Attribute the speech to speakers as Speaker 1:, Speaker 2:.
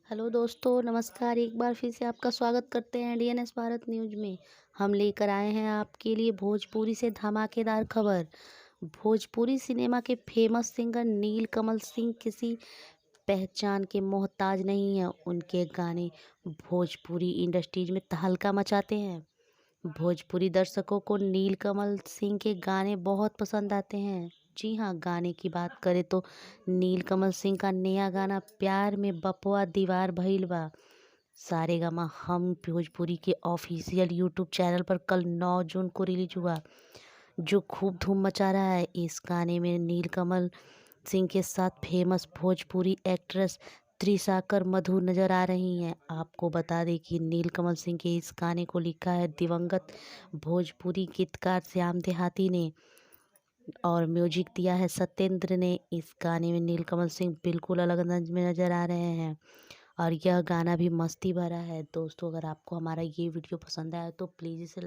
Speaker 1: Hello दोस्तों, नमस्कार। एक बार फिर से आपका स्वागत करते हैं डीएनएस भारत न्यूज़ में। हम लेकर आए हैं आपके लिए भोजपुरी से धमाकेदार खबर। भोजपुरी सिनेमा के फेमस सिंगर नीलकमल सिंह किसी पहचान के मोहताज नहीं हैं। उनके गाने भोजपुरी इंडस्ट्रीज में तहलका मचाते हैं। भोजपुरी दर्शकों को नीलकमल सिंह के गाने बहुत पसंद आते हैं। जी हाँ, गाने की बात करें तो नीलकमल सिंह का नया गाना प्यार में बपुआ दीवार भइल बा सारेगामा हम भोजपुरी के ऑफिशियल यूट्यूब चैनल पर कल 9 जून को रिलीज हुआ, जो खूब धूम मचा रहा है। इस गाने में नीलकमल सिंह के साथ फेमस भोजपुरी एक्ट्रेस त्रिशाकर मधु नजर आ रही हैं। आपको बता दें कि नीलकमल सिंह के इस गाने को लिखा है दिवंगत भोजपुरी गीतकार श्याम देहाती ने और म्यूजिक दिया है सत्येंद्र ने। इस गाने में नीलकमल सिंह बिल्कुल अलग अंदाज में नजर आ रहे हैं और यह गाना भी मस्ती भरा है। दोस्तों, अगर आपको हमारा ये वीडियो पसंद आया तो प्लीज़ इसे